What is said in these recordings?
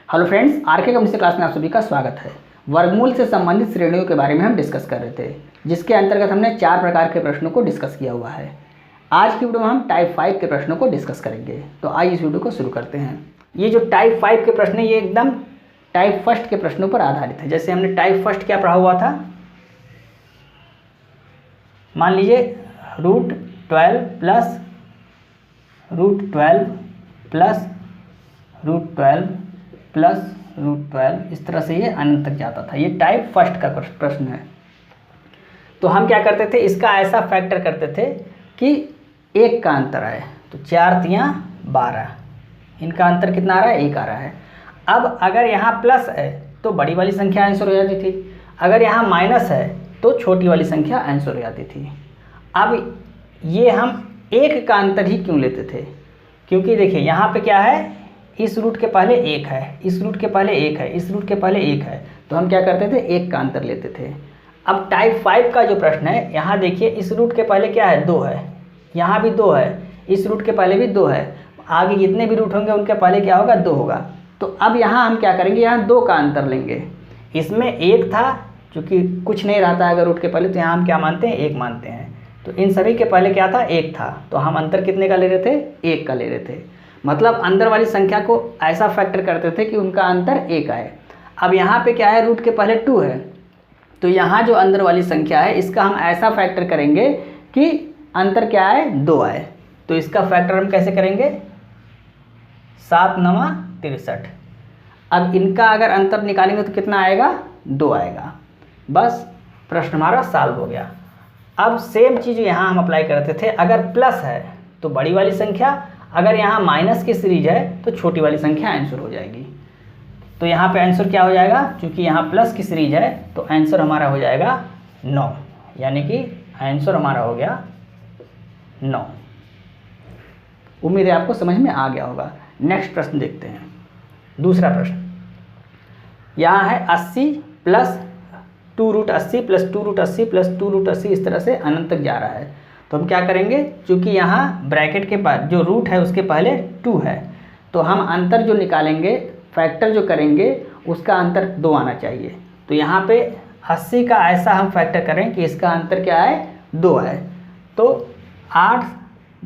Hello friends, RK computer class में आप सभी का स्वागत है। वर्गमूल से संबंधित श्रेणियों के बारे में हम डिस्कस कर रहे थे, जिसके अंतर्गत हमने 4 प्रकार के प्रश्नों को डिस्कस किया हुआ है। आज की वीडियो में हम टाइप 5 के प्रश्नों को डिस्कस करेंगे। तो आइए इस वीडियो को शुरू करते हैं। ये जो टाइप 5 के प्रश्न है ये एकदम टाइप फर्स्ट के प्रश्नों पर आधारित है। जैसे हमने टाइप फर्स्ट क्या पढ़ा हुआ था, मान लीजिए √12 प्लस √12 प्लस √12 प्लस √12, इस तरह से ये अनंत तक जाता था। ये टाइप फर्स्ट का प्रश्न है। तो हम क्या करते थे, इसका ऐसा फैक्टर करते थे कि 1 का अंतर आए। तो 4 तियाँ 12, इनका अंतर कितना आ रहा है, 1 आ रहा है। अब अगर यहाँ प्लस है तो बड़ी वाली संख्या आंसर हो जाती थी, अगर यहाँ माइनस है तो छोटी वाली संख्या आंसर हो जाती थी। अब ये हम 1 का अंतर ही क्यों लेते थे, क्योंकि देखिए यहाँ पे क्या है, इस रूट के पहले 1 है, इस रूट के पहले 1 है, इस रूट के पहले 1 है, तो हम क्या करते थे, 1 का अंतर लेते थे। अब टाइप 5 का जो प्रश्न है, यहाँ देखिए इस रूट के पहले क्या है, 2 है, यहाँ भी 2 है, इस रूट के पहले भी 2 है, आगे जितने भी रूट होंगे उनके पहले क्या होगा, 2 होगा। तो अब यहाँ हम क्या करेंगे, यहाँ 2 का अंतर लेंगे। इसमें 1 था, चूँकि कुछ नहीं रहता है अगर रूट के पहले, तो यहाँ हम क्या मानते हैं, 1 मानते हैं। तो इन सभी के पहले क्या था, 1 था, तो हम अंतर कितने का ले रहे थे, 1 का ले रहे थे। मतलब अंदर वाली संख्या को ऐसा फैक्टर करते थे कि उनका अंतर 1 आए। अब यहाँ पे क्या है, रूट के पहले 2 है, तो यहाँ जो अंदर वाली संख्या है इसका हम ऐसा फैक्टर करेंगे कि अंतर क्या आए, 2 आए। तो इसका फैक्टर हम कैसे करेंगे, 7 × 9 = 63। अब इनका अगर अंतर निकालेंगे तो कितना आएगा, 2 आएगा। बस प्रश्न हमारा सॉल्व हो गया। अब सेम चीज़ यहाँ हम अप्लाई करते थे, अगर प्लस है तो बड़ी वाली संख्या, अगर यहाँ माइनस की सीरीज है तो छोटी वाली संख्या आंसर हो जाएगी। तो यहाँ पे आंसर क्या हो जाएगा, क्योंकि यहाँ प्लस की सीरीज है तो आंसर हमारा हो जाएगा 9, यानी कि आंसर हमारा हो गया 9। उम्मीद है आपको समझ में आ गया होगा। नेक्स्ट प्रश्न देखते हैं। दूसरा प्रश्न यहाँ है 80 प्लस 2√80 प्लस 2√80 प्लस 2√80, इस तरह से अनंत तक जा रहा है। तो हम क्या करेंगे, क्योंकि यहाँ ब्रैकेट के पास जो रूट है उसके पहले 2 है, तो हम अंतर जो निकालेंगे, फैक्टर जो करेंगे, उसका अंतर 2 आना चाहिए। तो यहाँ पे 80 का ऐसा हम फैक्टर करें कि इसका अंतर क्या है, 2 है। तो 8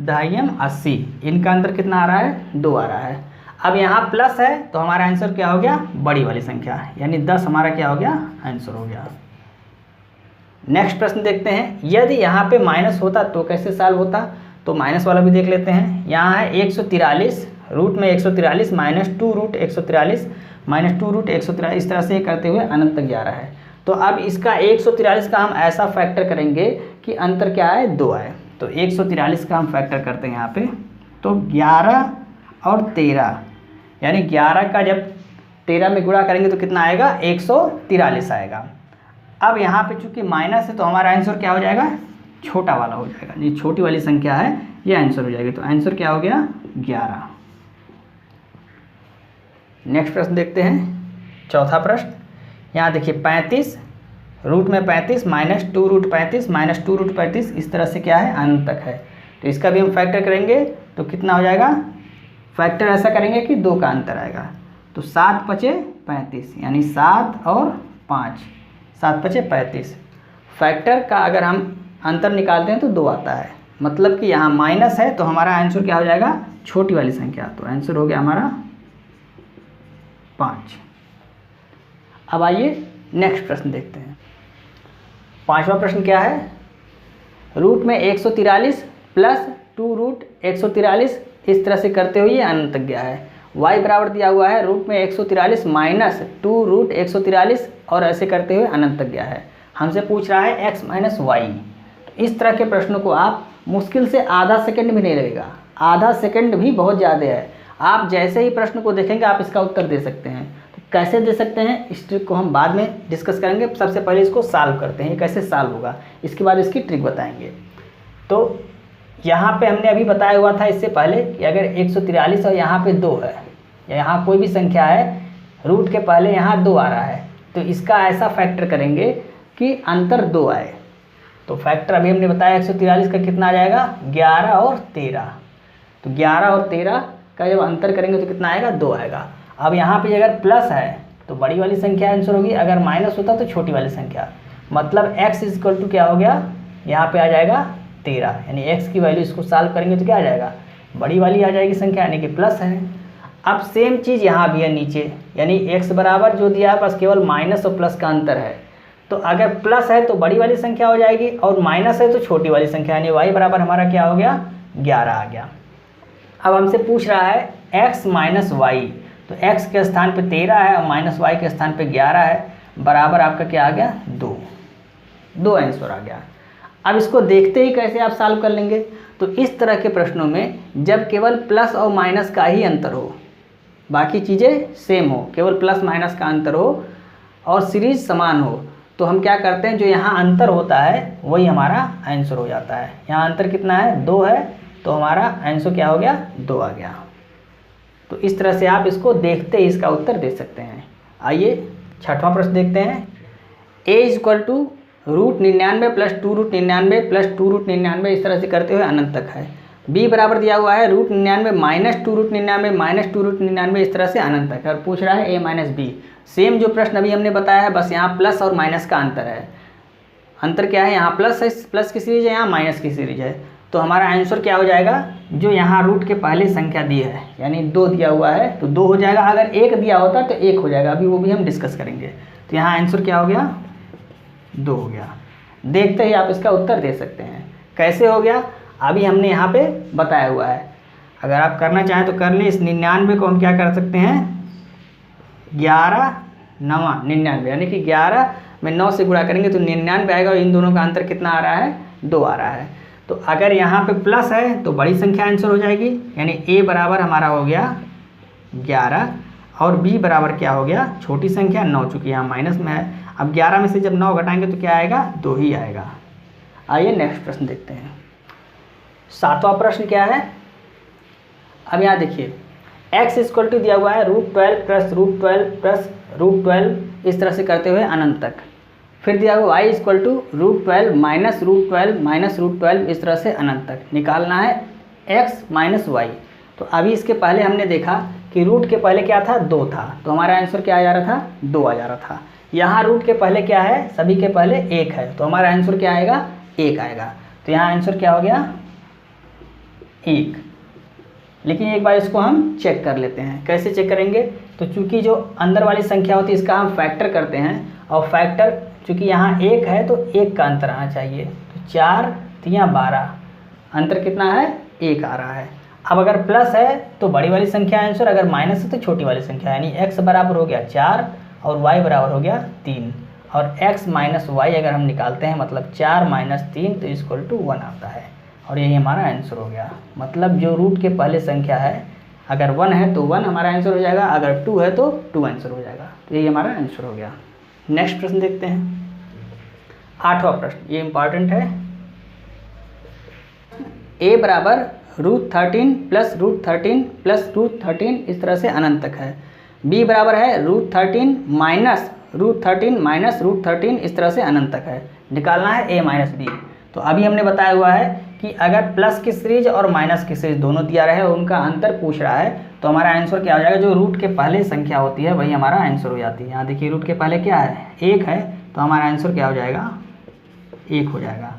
2 80, इनका अंतर कितना आ रहा है, 2 आ रहा है। अब यहाँ प्लस है तो हमारा आंसर क्या हो गया, बड़ी वाली संख्या, यानी 10 हमारा क्या हो गया, आंसर हो गया। नेक्स्ट प्रश्न देखते हैं। यदि यहाँ पे माइनस होता तो कैसे सॉल्व होता, तो माइनस वाला भी देख लेते हैं। यहाँ है 143, रूट में 143 माइनस 2√143 माइनस 2√143, इस तरह से करते हुए अनंत तक जा रहा है। तो अब इसका 143 का हम ऐसा फैक्टर करेंगे कि अंतर क्या आए, 2 आए। तो 143 का हम फैक्टर करते हैं यहाँ पे, तो 11 और 13, यानी 11 का जब 13 में गुणा करेंगे तो कितना आएगा, 143 आएगा। अब यहाँ पे चूंकि माइनस है तो हमारा आंसर क्या हो जाएगा, छोटा वाला हो जाएगा। ये छोटी वाली संख्या है, ये आंसर हो जाएगी। तो आंसर क्या हो गया, 11। नेक्स्ट प्रश्न देखते हैं। चौथा प्रश्न यहाँ देखिए 35, रूट में 35 माइनस 2√35 माइनस 2√35, इस तरह से क्या है, अनंत तक है। तो इसका भी हम फैक्टर करेंगे तो कितना हो जाएगा, फैक्टर ऐसा करेंगे कि 2 का अंतर आएगा। तो 7 × 5 = 35, यानी 7 और 5, 7 × 5 = 35। फैक्टर का अगर हम अंतर निकालते हैं तो 2 आता है, मतलब कि यहाँ माइनस है तो हमारा आंसर क्या हो जाएगा, छोटी वाली संख्या। तो आंसर हो गया हमारा 5। अब आइए नेक्स्ट प्रश्न देखते हैं। 5वां प्रश्न क्या है, रूट में 143 प्लस 2√143, इस तरह से करते हुए ये अनंत तक गया है। y बराबर दिया हुआ है रूट में 143 माइनस 2√143, और ऐसे करते हुए अनंत तक गया है। हमसे पूछ रहा है x - y। तो इस तरह के प्रश्नों को आप मुश्किल से आधा सेकंड भी नहीं लगेगा, आधा सेकंड भी बहुत ज़्यादा है। आप जैसे ही प्रश्न को देखेंगे आप इसका उत्तर दे सकते हैं। तो कैसे दे सकते हैं, इस ट्रिक को हम बाद में डिस्कस करेंगे। सबसे पहले इसको सॉल्व करते हैं, ये कैसे सॉल्व होगा, इसके बाद इसकी ट्रिक बताएंगे। तो यहाँ पे हमने अभी बताया हुआ था इससे पहले कि अगर 143 और यहाँ पे 2 है, या यहाँ कोई भी संख्या है, रूट के पहले यहाँ 2 आ रहा है, तो इसका ऐसा फैक्टर करेंगे कि अंतर 2 आए। तो फैक्टर अभी हमने बताया 143 का कितना आ जाएगा, 11 और 13। तो 11 और 13 का जब अंतर करेंगे तो कितना आएगा, 2 आएगा। अब यहाँ पे अगर प्लस है तो बड़ी वाली संख्या आंसर होगी, अगर माइनस होता तो छोटी वाली संख्या। मतलब x इक्वल टू क्या हो गया, यहाँ पे आ जाएगा 13, यानी x की वैल्यू इसको सॉल्व करेंगे तो क्या आ जाएगा, बड़ी वाली आ जाएगी संख्या, यानी कि प्लस है। अब सेम चीज़ यहाँ भी है नीचे, यानी x बराबर जो दिया है बस केवल माइनस और प्लस का अंतर है। तो अगर प्लस है तो बड़ी वाली संख्या हो जाएगी और माइनस है तो छोटी वाली संख्या, यानी y बराबर हमारा क्या हो गया, 11 आ गया। अब हमसे पूछ रहा है x माइनस वाई, तो x के स्थान पे 13 है और माइनस वाई के स्थान पे 11 है, बराबर आपका क्या आ गया, 2 आंसर आ गया। अब इसको देखते ही कैसे आप सॉल्व कर लेंगे, तो इस तरह के प्रश्नों में जब केवल प्लस और माइनस का ही अंतर हो, बाकी चीज़ें सेम हो, केवल प्लस माइनस का अंतर हो और सीरीज समान हो, तो हम क्या करते हैं, जो यहाँ अंतर होता है वही हमारा आंसर हो जाता है। यहाँ अंतर कितना है, 2 है, तो हमारा आंसर क्या हो गया, 2 आ गया। तो इस तरह से आप इसको देखते ही इसका उत्तर दे सकते हैं। आइए 6वां प्रश्न देखते हैं। a equal to √99 plus 2√99 plus 2√99 इस तरह से करते हुए अनंत तक है। b बराबर दिया हुआ है √99 माइनस 2√99 माइनस 2√99 इस तरह से अनंत तक है, और पूछ रहा है a माइनस b। सेम जो प्रश्न अभी हमने बताया है, बस यहाँ प्लस और माइनस का अंतर है। अंतर क्या है, यहाँ प्लस है, प्लस की सीरीज है, यहाँ माइनस की सीरीज है। तो हमारा आंसर क्या हो जाएगा, जो यहाँ रूट के पहले संख्या दी है, यानी 2 दिया हुआ है तो 2 हो जाएगा, अगर 1 दिया होता तो 1 हो जाएगा, अभी वो भी हम डिस्कस करेंगे। तो यहाँ आंसर क्या हो गया, 2 हो गया। देखते ही आप इसका उत्तर दे सकते हैं। कैसे हो गया, अभी हमने यहाँ पे बताया हुआ है। अगर आप करना चाहें तो कर लें। इस 99 को हम क्या कर सकते हैं, 11 9 99, यानी कि 11 में 9 से गुणा करेंगे तो 99 आएगा, और इन दोनों का अंतर कितना आ रहा है, 2 आ रहा है। तो अगर यहाँ पे प्लस है तो बड़ी संख्या आंसर हो जाएगी, यानी a बराबर हमारा हो गया 11 और b बराबर क्या हो गया, छोटी संख्या 9, चूँकि यहाँ माइनस में है। अब 11 में से जब 9 घटाएंगे तो क्या आएगा, 2 ही आएगा। आइए नेक्स्ट प्रश्न देखते हैं। 7वां प्रश्न क्या है, अब यहाँ देखिए x इक्वल टू दिया हुआ है √12 प्लस √12 प्लस √12 इस तरह से करते हुए अनंत तक। फिर दिया हुआ y equal to √12 minus √12 minus √12 इस तरह से अनंत तक। निकालना है x माइनस वाई। तो अभी इसके पहले हमने देखा कि रूट के पहले क्या था, 2 था, तो हमारा आंसर क्या आ जा रहा था, 2 आ जा रहा था। यहाँ रूट के पहले क्या है, सभी के पहले 1 है, तो हमारा आंसर क्या आएगा, 1 आएगा। तो यहाँ आंसर क्या हो गया, 1। लेकिन एक बार इसको हम चेक कर लेते हैं। कैसे चेक करेंगे, तो चूंकि जो अंदर वाली संख्या होती है इसका हम फैक्टर करते हैं, और फैक्टर चूंकि यहाँ 1 है तो 1 का अंतर आना चाहिए। तो 4 3 12, अंतर कितना है, 1 आ रहा है। अब अगर प्लस है तो बड़ी वाली संख्या आंसर, अगर माइनस है तो छोटी वाली संख्या, यानी x बराबर हो गया 4 और y बराबर हो गया 3, और x माइनस वाई अगर हम निकालते हैं मतलब 4 माइनस 3 तो इक्वल टू 1 आता है, और यही हमारा आंसर हो गया। मतलब जो रूट के पहले संख्या है अगर 1 है तो 1 हमारा आंसर हो जाएगा, अगर 2 है तो 2 आंसर हो जाएगा। तो यही हमारा आंसर हो गया। नेक्स्ट प्रश्न देखते हैं। 8वां प्रश्न, ये इंपॉर्टेंट है। a बराबर √13 प्लस √13 प्लस √13 इस तरह से अनंत तक है। b बराबर है √13 माइनस √13 माइनस √13 इस तरह से अनंत तक है। निकालना है a माइनस b। तो अभी हमने बताया हुआ है कि अगर प्लस की सीरीज और माइनस की सीरीज दोनों दिया रहे और उनका अंतर पूछ रहा है तो हमारा आंसर क्या हो जाएगा, जो रूट के पहले संख्या होती है वही हमारा आंसर हो जाती है। यहाँ देखिए रूट के पहले क्या है, 1 है, तो हमारा आंसर क्या हो जाएगा, 1 हो जाएगा।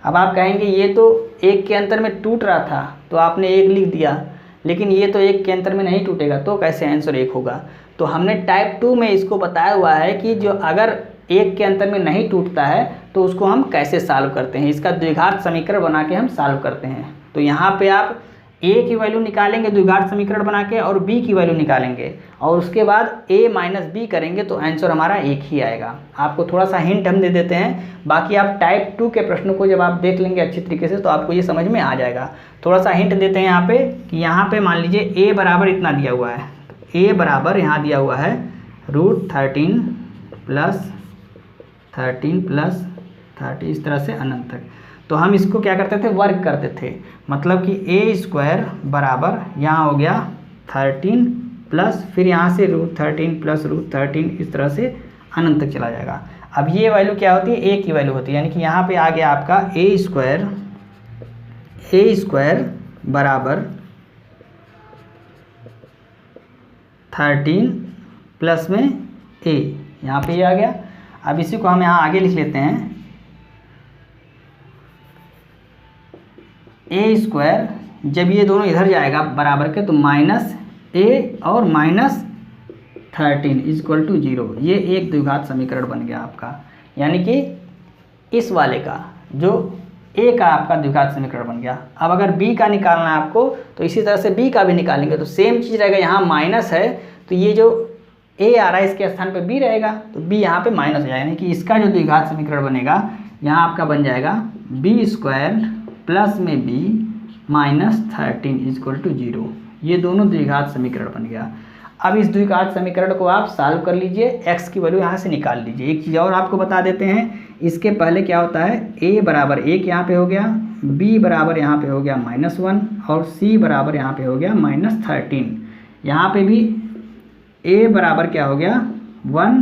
अब आप कहेंगे ये तो 1 के अंतर में टूट रहा था तो आपने 1 लिख दिया, लेकिन ये तो 1 के अंतर में नहीं टूटेगा तो कैसे आंसर 1 होगा। तो हमने टाइप 2 में इसको बताया हुआ है कि जो अगर 1 के अंतर में नहीं टूटता है तो उसको हम कैसे सॉल्व करते हैं, इसका द्विघात समीकरण बना के हम सॉल्व करते हैं। तो यहाँ पे आप a की वैल्यू निकालेंगे द्विघात समीकरण बना के, और b की वैल्यू निकालेंगे, और उसके बाद a माइनस b करेंगे तो आंसर हमारा 1 ही आएगा। आपको थोड़ा सा हिंट हम दे देते हैं, बाकी आप टाइप 2 के प्रश्नों को जब आप देख लेंगे अच्छी तरीके से तो आपको ये समझ में आ जाएगा। थोड़ा सा हिंट देते हैं यहाँ पे कि यहाँ पे मान लीजिए a बराबर इतना दिया हुआ है, a बराबर यहाँ दिया हुआ है √13 प्लस 13 प्लस 30 इस तरह से अनंत तक। तो हम इसको क्या करते थे, वर्ग करते थे, मतलब कि a स्क्वायर बराबर यहाँ हो गया 13 प्लस फिर यहाँ से √13 प्लस √13 इस तरह से अनंत तक चला जाएगा। अब ये वैल्यू क्या होती है, a की वैल्यू होती है, यानी कि यहाँ पे आ गया आपका a स्क्वायर बराबर 13 प्लस में a, यहाँ पे ये आ गया। अब इसी को हम यहाँ आगे लिख लेते हैं, a स्क्वायर, जब ये दोनों इधर जाएगा बराबर के तो माइनस a और माइनस 13 इक्वल टू 0। ये एक द्विघात समीकरण बन गया आपका, यानी कि इस वाले का जो a का आपका द्विघात समीकरण बन गया। अब अगर b का निकालना है आपको तो इसी तरह से b का भी निकालेंगे तो सेम चीज़ रहेगा। यहाँ माइनस है तो ये जो a आ रहा है इसके स्थान पे b रहेगा, तो b यहाँ पे माइनस हो जाएगा, यानी कि इसका जो द्विघात समीकरण बनेगा यहाँ आपका बन जाएगा b स्क्वायर प्लस में b माइनस 13 इक्वल टू 0। ये दोनों द्विघात समीकरण बन गया। अब इस द्विघात समीकरण को आप सॉल्व कर लीजिए, x की वैल्यू यहाँ से निकाल लीजिए। एक चीज़ और आपको बता देते हैं, इसके पहले क्या होता है, a बराबर 1 यहाँ पे हो गया, b बराबर यहाँ पे हो गया -1 और c बराबर यहाँ पे हो गया -13। यहाँ पे भी a बराबर क्या हो गया 1,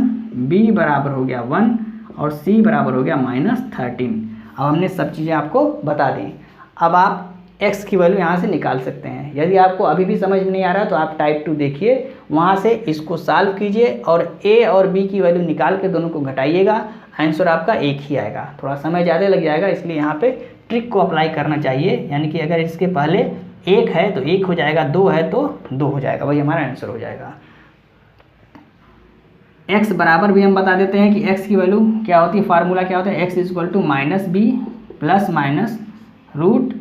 b बराबर हो गया 1 और c बराबर हो गया -13। अब हमने सब चीज़ें आपको बता दी। अब आप x की वैल्यू यहाँ से निकाल सकते हैं। यदि आपको अभी भी समझ में नहीं आ रहा तो आप टाइप 2 देखिए, वहाँ से इसको सॉल्व कीजिए और a और b की वैल्यू निकाल के दोनों को घटाइएगा, आंसर आपका एक ही आएगा। थोड़ा समय ज़्यादा लग जाएगा, इसलिए यहाँ पे ट्रिक को अप्लाई करना चाहिए, यानी कि अगर इसके पहले 1 है तो 1 हो जाएगा, 2 है तो 2 हो जाएगा, वही हमारा आंसर हो जाएगा। x बराबर भी हम बता देते हैं कि x की वैल्यू क्या होती है, फार्मूला क्या होता है, x equal to -b plus minus root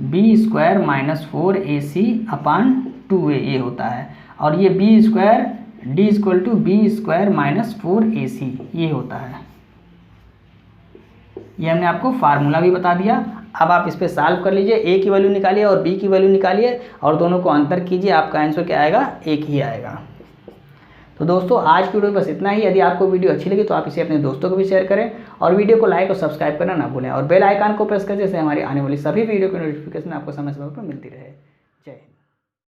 b square minus 4ac upon 2a ये होता है, और ये b square d equal to b square minus 4ac ये होता है। ये हमने आपको फार्मूला भी बता दिया। अब आप इस पे सॉल्व कर लीजिए, a की वैल्यू निकालिए और b की वैल्यू निकालिए और दोनों को अंतर कीजिए, आपका आंसर क्या आएगा, एक ही आएगा। तो दोस्तों आज की वीडियो में बस इतना ही। यदि आपको वीडियो अच्छी लगी तो आप इसे अपने दोस्तों को भी शेयर करें और वीडियो को लाइक और सब्सक्राइब करना ना भूलें और बेल आइकन को प्रेस करें, जैसे हमारी आने वाली सभी वीडियो की नोटिफिकेशन आपको समय समय पर मिलती रहे। जय हिंद।